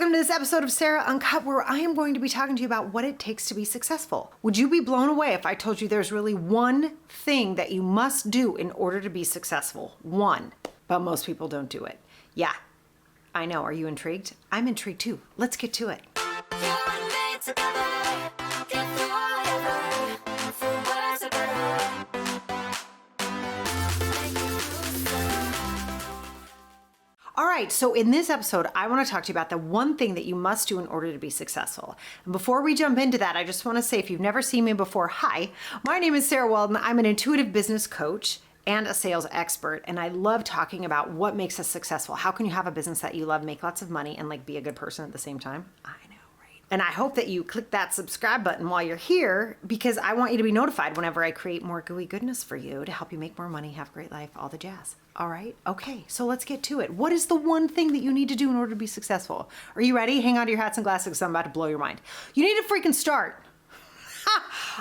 welcome to this episode of Sarah Uncut, where I am going to be talking to you about what it takes to be successful. Would you be blown away if I told you there's really one thing that you must do in order to be successful? One. But most people don't do it. Yeah, I know. Are you intrigued? I'm intrigued too. Let's get to it. All right, so in this episode, I want to talk to you about the one thing that you must do in order to be successful. And before we jump into that, I just want to say, if you've never seen me before, hi, my name is Sarah Walden. I'm an intuitive business coach and a sales expert, and I love talking about what makes us successful. How can you have a business that you love, make lots of money, and like be a good person at the same time? I know. And I hope that you click that subscribe button while you're here, because I want you to be notified whenever I create more gooey goodness for you to help you make more money, have a great life, all the jazz. All right? Okay, so let's get to it. What is the one thing that you need to do in order to be successful? Are you ready? Hang on to your hats and glasses because I'm about to blow your mind. You need to freaking start.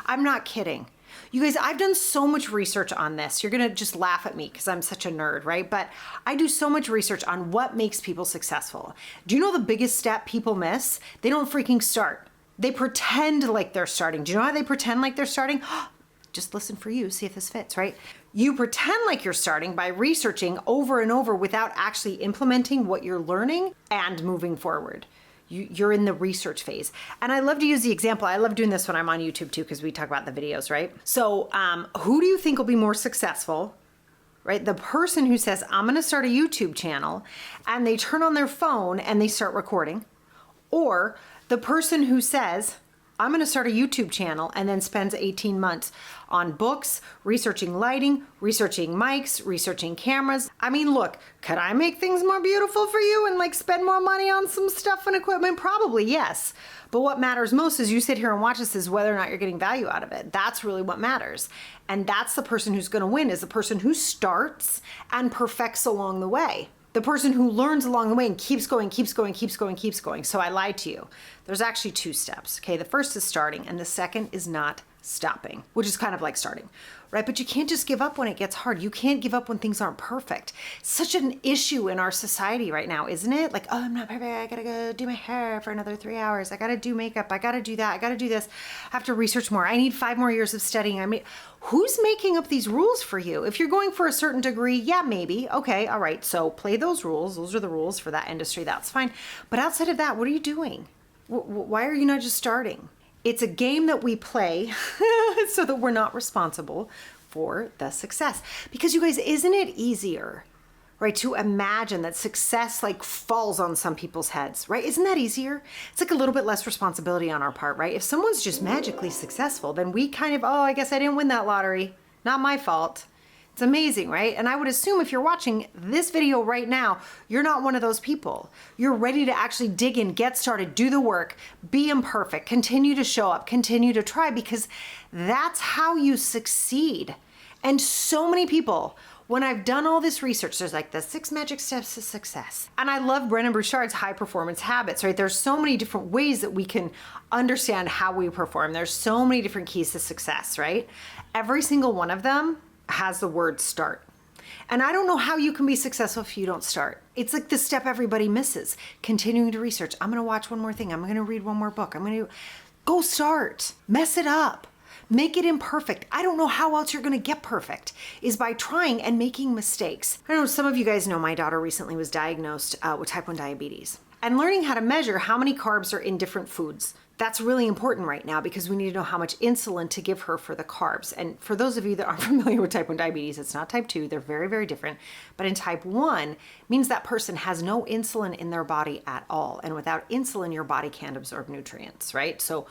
I'm not kidding. You guys, I've done so much research on this. You're going to just laugh at me because I'm such a nerd, right? But I do so much research on what makes people successful. Do you know the biggest step people miss? They don't freaking start. They pretend like they're starting. Do you know how they pretend like they're starting? Just listen for you, see if this fits, right? You pretend like you're starting by researching over and over without actually implementing what you're learning and moving forward. You're in the research phase. And I love to use the example. I love doing this when I'm on YouTube too, because we talk about the videos, right? So who do you think will be more successful, right? The person who says, I'm gonna start a YouTube channel, and they turn on their phone and they start recording, or the person who says, I'm going to start a YouTube channel and then spends 18 months on books, researching lighting, researching mics, researching cameras. I mean, look, could I make things more beautiful for you and like spend more money on some stuff and equipment? Probably, yes. But what matters most is you sit here and watch this is whether or not you're getting value out of it. That's really what matters. And that's the person who's going to win, is the person who starts and perfects along the way. The person who learns along the way and keeps going, keeps going, keeps going, keeps going. So I lied to you. There's actually two steps, okay? The first is starting, and the second is not stopping, which is kind of like starting, right? But you can't just give up when it gets hard. You can't give up when things aren't perfect. Such an issue in our society right now, isn't it? Like, oh, I'm not perfect. I gotta go do my hair for another 3 hours. I gotta do makeup. I gotta do that. I gotta do this. I have to research more. I need 5 more years of studying. I mean, who's making up these rules for you? If you're going for a certain degree, yeah, maybe. Okay, all right. So play those rules. Those are the rules for that industry. That's fine. But outside of that, what are you doing? Why are you not just starting? It's a game that we play so that we're not responsible for the success. Because you guys, isn't it easier, right, to imagine that success like falls on some people's heads, right? Isn't that easier? It's like a little bit less responsibility on our part, right? If someone's just magically successful, then we kind of, oh, I guess I didn't win that lottery. Not my fault. It's amazing, right? And I would assume if you're watching this video right now, you're not one of those people. You're ready to actually dig in, get started, do the work, be imperfect, continue to show up, continue to try, because that's how you succeed. And so many people, when I've done all this research, there's like the 6 magic steps to success. And I love Brendon Burchard's high performance habits, right? There's so many different ways that we can understand how we perform. There's so many different keys to success, right? Every single one of them has the word start. And I don't know how you can be successful if you don't start. It's like the step everybody misses. Continuing to research. I'm going to watch one more thing. I'm going to read one more book. I'm going to go start. Mess it up. Make it imperfect. I don't know how else you're going to get perfect, is by trying and making mistakes. I know some of you guys know my daughter recently was diagnosed with type 1 diabetes. And learning how to measure how many carbs are in different foods, that's really important right now, because we need to know how much insulin to give her for the carbs. And for those of you that aren't familiar with type 1 diabetes, it's not type 2. They're very, very different. But in type 1 means that person has no insulin in their body at all. And without insulin, your body can't absorb nutrients, right? So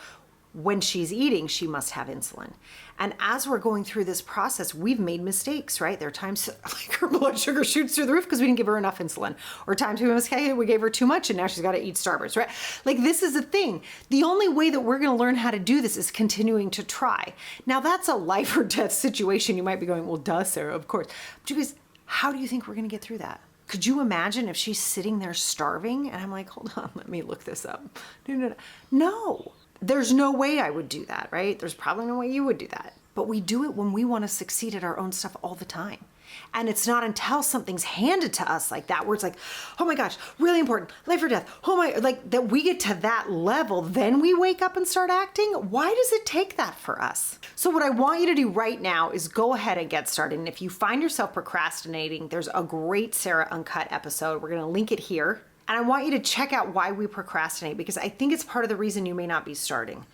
when she's eating, she must have insulin. And as we're going through this process, we've made mistakes, right? There are times like her blood sugar shoots through the roof because we didn't give her enough insulin. Or times we gave her too much and now she's got to eat Starburst, right? Like, this is a thing. The only way that we're going to learn how to do this is continuing to try. Now, that's a life or death situation. You might be going, well, duh, Sarah, of course. But you guys, how do you think we're going to get through that? Could you imagine if she's sitting there starving? And I'm like, hold on, let me look this up. No. There's no way I would do that, right? There's probably no way you would do that. But we do it when we want to succeed at our own stuff all the time. And it's not until something's handed to us like that, where it's like, oh my gosh, really important, life or death, oh my, like that we get to that level, then we wake up and start acting. Why does it take that for us? So what I want you to do right now is go ahead and get started. And if you find yourself procrastinating, there's a great Sarah Uncut episode. We're gonna link it here. And I want you to check out why we procrastinate, because I think it's part of the reason you may not be starting.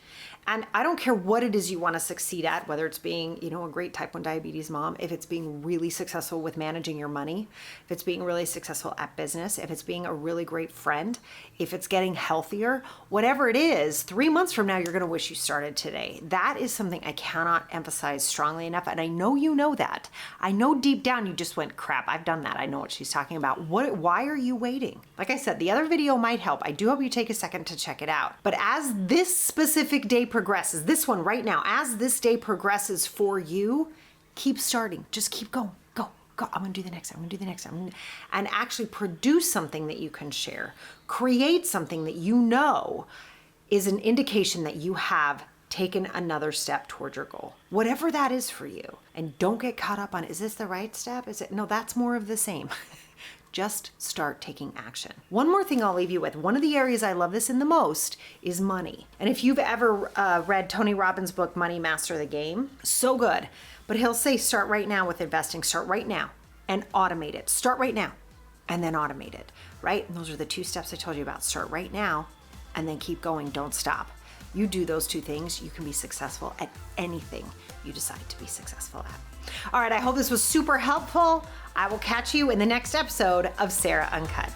And I don't care what it is you want to succeed at, whether it's being, a great type 1 diabetes mom, if it's being really successful with managing your money, if it's being really successful at business, if it's being a really great friend, if it's getting healthier, whatever it is, 3 months from now, you're going to wish you started today. That is something I cannot emphasize strongly enough. And I know you know that. I know deep down you just went, crap, I've done that. I know what she's talking about. Why are you waiting? Like I said, the other video might help. I do hope you take a second to check it out. But as this specific day progresses, this one right now, as this day progresses for you, keep starting. Just keep going. Go. I'm gonna do the next. I'm gonna do the next. And actually produce something that you can share. Create something that you know is an indication that you have taken another step toward your goal, whatever that is for you. And don't get caught up on, is this the right step? No, that's more of the same. Just start taking action. One more thing I'll leave you with. One of the areas I love this in the most is money. And if you've ever read Tony Robbins' book, Money Master the Game, so good. But he'll say, start right now with investing. Start right now and automate it. Start right now and then automate it, right? And those are the 2 steps I told you about. Start right now and then keep going. Don't stop. You do those 2 things, you can be successful at anything you decide to be successful at. All right, I hope this was super helpful. I will catch you in the next episode of Sarah Uncut.